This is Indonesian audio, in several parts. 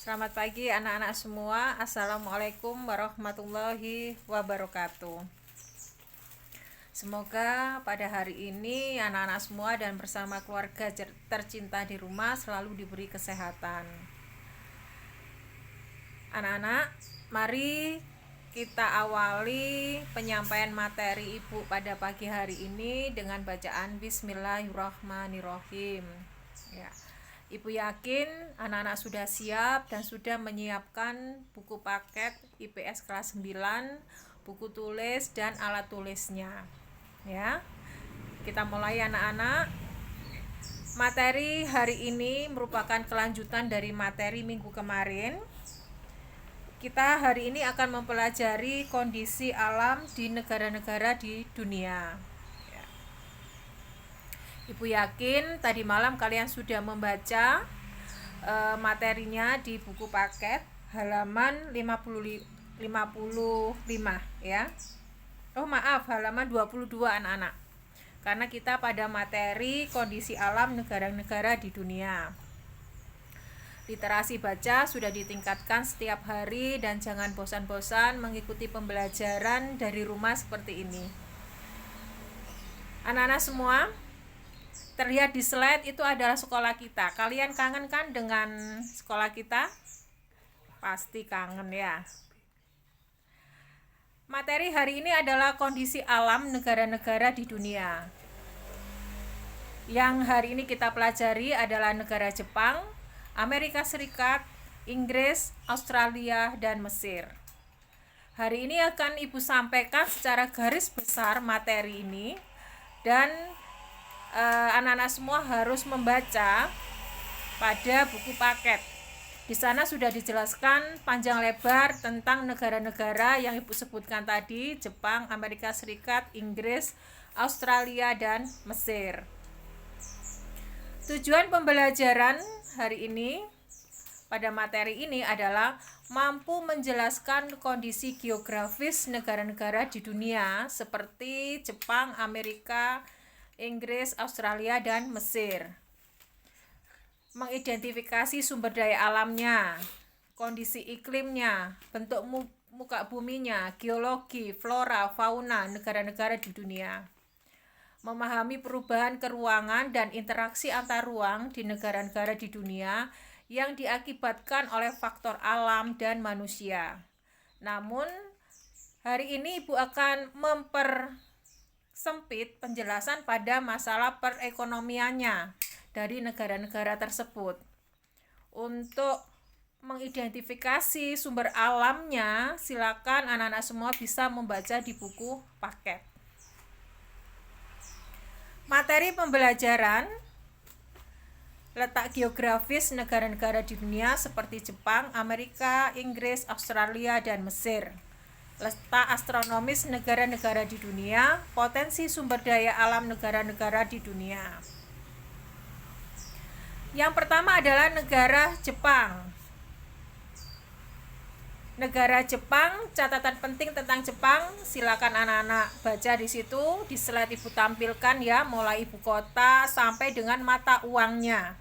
Selamat pagi anak-anak semua. Assalamualaikum warahmatullahi wabarakatuh. Semoga pada hari ini anak-anak semua dan bersama keluarga tercinta di rumah selalu diberi kesehatan. Anak-anak, mari kita awali penyampaian materi Ibu pada pagi hari ini dengan bacaan Bismillahirrahmanirrahim. Ya. Ibu yakin anak-anak sudah siap dan sudah menyiapkan buku paket IPS kelas 9, buku tulis dan alat tulisnya. Ya. Kita mulai anak-anak. Materi hari ini merupakan kelanjutan dari materi minggu kemarin. Kita hari ini akan mempelajari kondisi alam di negara-negara di dunia. Ibu yakin tadi malam kalian sudah membaca materinya di buku paket halaman 55 ya. Oh maaf, halaman 22 anak-anak. Karena kita pada materi kondisi alam negara-negara di dunia. Literasi baca sudah ditingkatkan setiap hari dan jangan bosan-bosan mengikuti pembelajaran dari rumah seperti ini. Anak-anak semua, terlihat di slide itu adalah sekolah kita. Kalian kangen kan dengan sekolah kita? Pasti kangen ya. Materi hari ini adalah kondisi alam negara-negara di dunia. Yang hari ini kita pelajari adalah negara Jepang, Amerika Serikat, Inggris, Australia, dan Mesir. Hari ini akan Ibu sampaikan secara garis besar materi ini dan anak-anak semua harus membaca pada buku paket. Di sana sudah dijelaskan panjang lebar tentang negara-negara yang Ibu sebutkan tadi, Jepang, Amerika Serikat, Inggris, Australia, dan Mesir. Tujuan pembelajaran hari ini pada materi ini adalah mampu menjelaskan kondisi geografis negara-negara di dunia seperti Jepang, Amerika, Inggris, Australia, dan Mesir. Mengidentifikasi sumber daya alamnya, kondisi iklimnya, bentuk muka buminya, geologi, flora, fauna negara-negara di dunia. Memahami perubahan keruangan dan interaksi antar ruang di negara-negara di dunia yang diakibatkan oleh faktor alam dan manusia. Namun, hari ini Ibu akan mempersempit penjelasan pada masalah perekonomiannya dari negara-negara tersebut. Untuk mengidentifikasi sumber alamnya, silakan anak-anak semua bisa membaca di buku paket. Materi pembelajaran: letak geografis negara-negara di dunia seperti Jepang, Amerika, Inggris, Australia, dan Mesir. Letak astronomis negara-negara di dunia, potensi sumber daya alam negara-negara di dunia. Yang pertama adalah negara Jepang. Negara Jepang, catatan penting tentang Jepang, silakan anak-anak baca di situ. Di slide Ibu tampilkan ya, mulai ibu kota sampai dengan mata uangnya.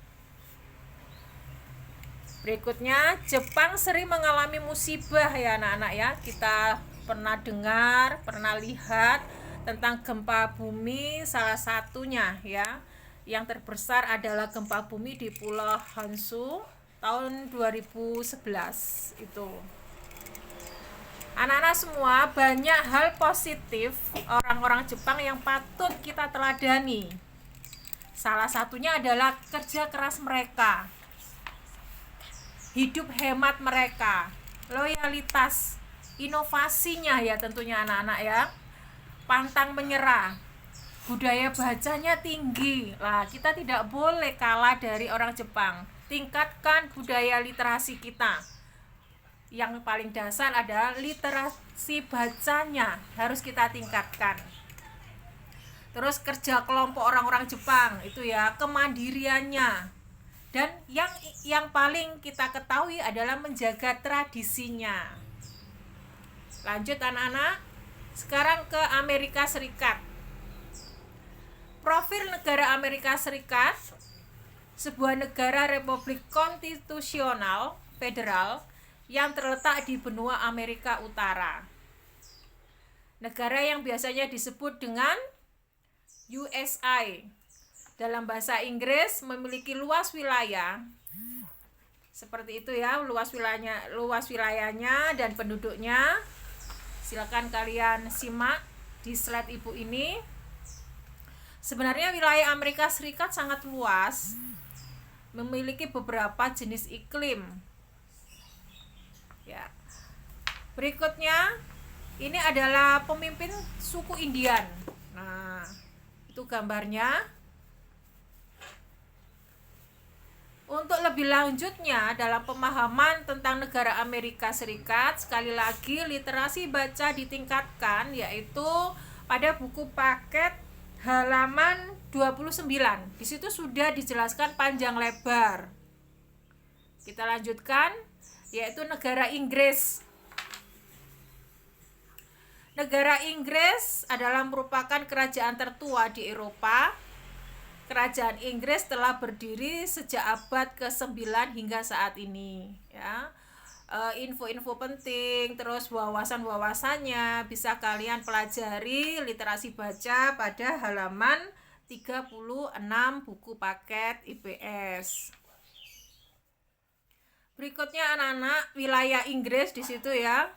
Berikutnya, Jepang sering mengalami musibah ya anak-anak ya. Kita pernah dengar, pernah lihat tentang gempa bumi salah satunya ya. Yang terbesar adalah gempa bumi di Pulau Honshu tahun 2011 itu. Anak-anak semua, banyak hal positif orang-orang Jepang yang patut kita teladani. Salah satunya adalah kerja keras mereka, hidup hemat mereka, loyalitas, inovasinya ya tentunya anak-anak ya, pantang menyerah, budaya bacanya tinggi. Lah, kita tidak boleh kalah dari orang Jepang. Tingkatkan budaya literasi kita. Yang paling dasar adalah literasi bacanya harus kita tingkatkan. Terus kerja kelompok orang-orang Jepang itu ya, kemandiriannya. Dan yang paling kita ketahui adalah menjaga tradisinya. Lanjut anak-anak, sekarang ke Amerika Serikat. Profil negara Amerika Serikat, sebuah negara republik konstitusional federal yang terletak di benua Amerika Utara. Negara yang biasanya disebut dengan USA dalam bahasa Inggris memiliki luas wilayah seperti itu ya, luas wilayahnya dan penduduknya. Silakan kalian simak di slide Ibu ini. Sebenarnya wilayah Amerika Serikat sangat luas, memiliki beberapa jenis iklim. Ya. Berikutnya ini adalah pemimpin suku Indian. Nah, itu gambarnya. Untuk lebih lanjutnya dalam pemahaman tentang negara Amerika Serikat, sekali lagi literasi baca ditingkatkan, yaitu pada buku paket halaman 29. Di situ sudah dijelaskan panjang lebar. Kita lanjutkan, yaitu negara Inggris. Negara Inggris adalah merupakan kerajaan tertua di Eropa. Kerajaan Inggris telah berdiri sejak abad ke-9 hingga saat ini, ya. Info-info penting, terus wawasan-wawasannya bisa kalian pelajari literasi baca pada halaman 36 buku paket IPS. Berikutnya anak-anak, wilayah Inggris di situ ya.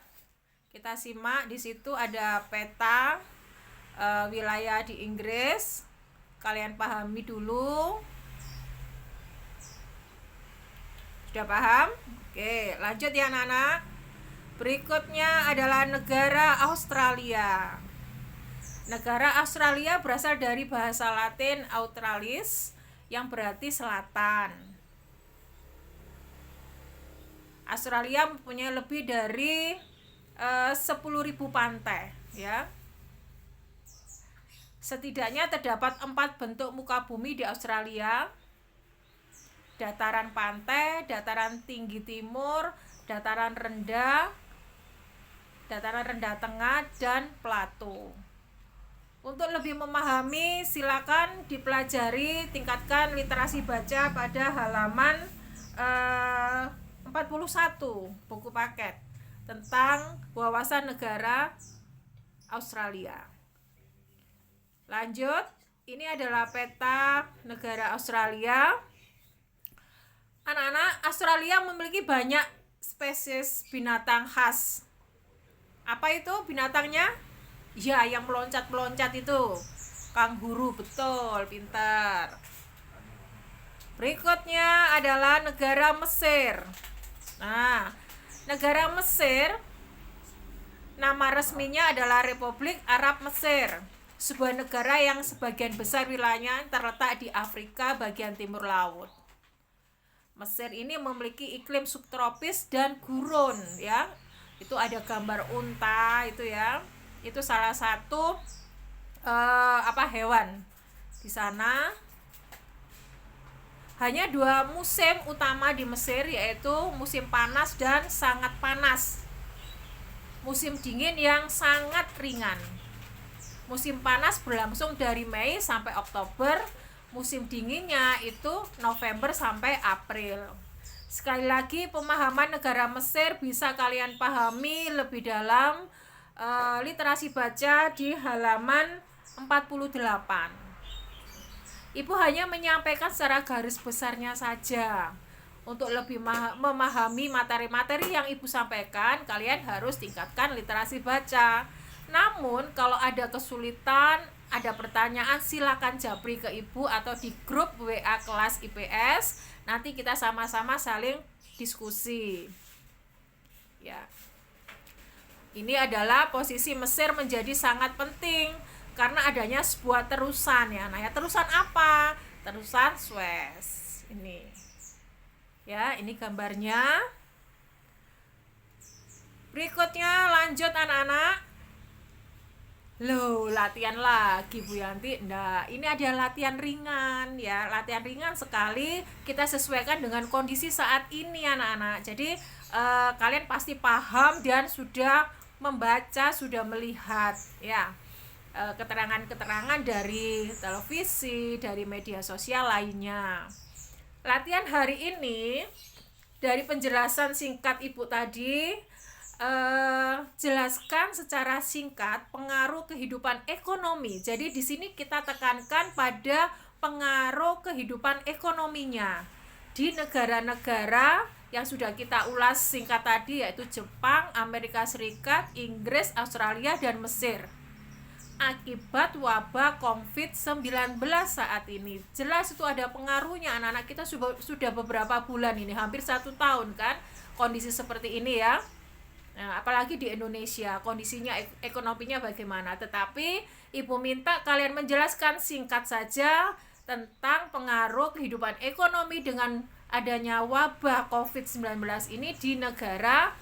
Kita simak, di situ ada peta wilayah di Inggris. Kalian pahami dulu. Sudah paham? Oke, lanjut ya anak-anak. Berikutnya adalah negara Australia. Negara Australia berasal dari bahasa Latin australis yang berarti selatan. Australia mempunyai lebih dari 10.000 pantai, ya. Setidaknya terdapat 4 bentuk muka bumi di Australia: dataran pantai, dataran tinggi timur, dataran rendah tengah, dan plato. Untuk lebih memahami, silakan dipelajari, tingkatkan literasi baca pada halaman 41 buku paket tentang wawasan negara Australia. Lanjut, ini adalah peta negara Australia. Anak-anak, Australia memiliki banyak spesies binatang khas. Apa itu binatangnya? Ya, yang meloncat-meloncat itu. Kanguru, betul, pintar. Berikutnya adalah negara Mesir. Nah, negara Mesir, nama resminya adalah Republik Arab Mesir, sebuah negara yang sebagian besar wilayahnya terletak di Afrika bagian timur laut. Mesir ini memiliki iklim subtropis dan gurun, ya. Itu ada gambar unta itu ya. Itu salah satu hewan di sana. Hanya 2 musim utama di Mesir, yaitu musim panas dan sangat panas. Musim dingin yang sangat ringan. Musim panas berlangsung dari Mei sampai Oktober. Musim dinginnya itu November sampai April. Sekali lagi, pemahaman negara Mesir bisa kalian pahami lebih dalam literasi baca di halaman 48. Ibu hanya menyampaikan secara garis besarnya saja. Untuk lebih memahami materi-materi yang Ibu sampaikan, kalian harus tingkatkan literasi baca. Namun, kalau ada kesulitan, ada pertanyaan, silakan japri ke Ibu atau di grup WA kelas IPS. Nanti kita sama-sama saling diskusi. Ya. Ini adalah posisi Mesir menjadi sangat penting karena adanya sebuah terusan ya. Nah, ya terusan apa? Terusan Suez. Ini. Ya, ini gambarnya. Berikutnya lanjut anak-anak. Loh, latihan lagi Bu Yanti. Nah, ini ada latihan ringan ya. Latihan ringan sekali, kita sesuaikan dengan kondisi saat ini anak-anak. Jadi kalian pasti paham dan sudah membaca, sudah melihat ya keterangan-keterangan dari televisi, dari media sosial lainnya. Latihan hari ini dari penjelasan singkat Ibu tadi, jelaskan secara singkat pengaruh kehidupan ekonomi. Jadi di sini kita tekankan pada pengaruh kehidupan ekonominya di negara-negara yang sudah kita ulas singkat tadi, yaitu Jepang, Amerika Serikat, Inggris, Australia, dan Mesir. Akibat wabah COVID-19 saat ini, jelas itu ada pengaruhnya. Anak-anak kita sudah beberapa bulan ini, hampir 1 tahun kan, kondisi seperti ini ya. Nah, apalagi di Indonesia, kondisinya ekonominya bagaimana. Tetapi Ibu minta kalian menjelaskan singkat saja tentang pengaruh kehidupan ekonomi dengan adanya wabah COVID-19 ini di negara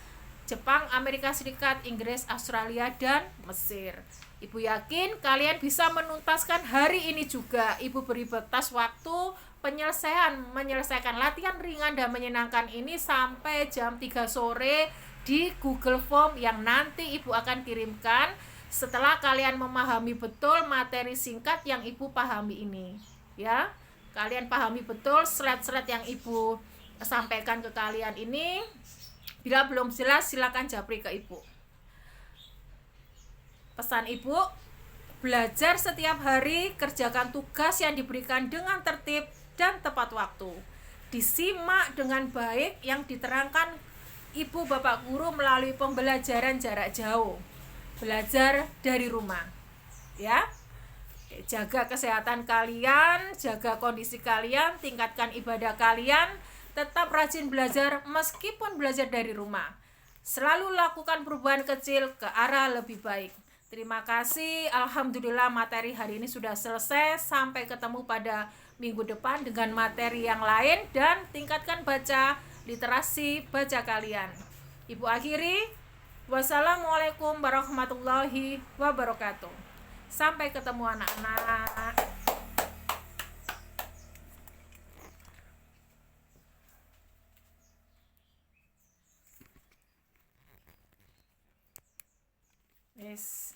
Jepang, Amerika Serikat, Inggris, Australia, dan Mesir. Ibu yakin kalian bisa menuntaskan hari ini juga. Ibu beri batas waktu menyelesaikan latihan ringan dan menyenangkan ini sampai jam 3 sore di Google Form yang nanti Ibu akan kirimkan setelah kalian memahami betul materi singkat yang Ibu pahami ini. Ya, kalian pahami betul slide-slide yang Ibu sampaikan ke kalian ini. Bila belum jelas, silakan japri ke Ibu. Pesan Ibu, belajar setiap hari, kerjakan tugas yang diberikan dengan tertib dan tepat waktu. Disimak dengan baik yang diterangkan Ibu Bapak Guru melalui pembelajaran jarak jauh. Belajar dari rumah. Ya. Jaga kesehatan kalian, jaga kondisi kalian, tingkatkan ibadah kalian, tetap rajin belajar meskipun belajar dari rumah. Selalu lakukan perubahan kecil ke arah lebih baik. Terima kasih. Alhamdulillah materi hari ini sudah selesai. Sampai ketemu pada minggu depan dengan materi yang lain, dan tingkatkan baca literasi baca kalian. Ibu akhiri. Wassalamualaikum warahmatullahi wabarakatuh. Sampai ketemu anak-anak. Yes.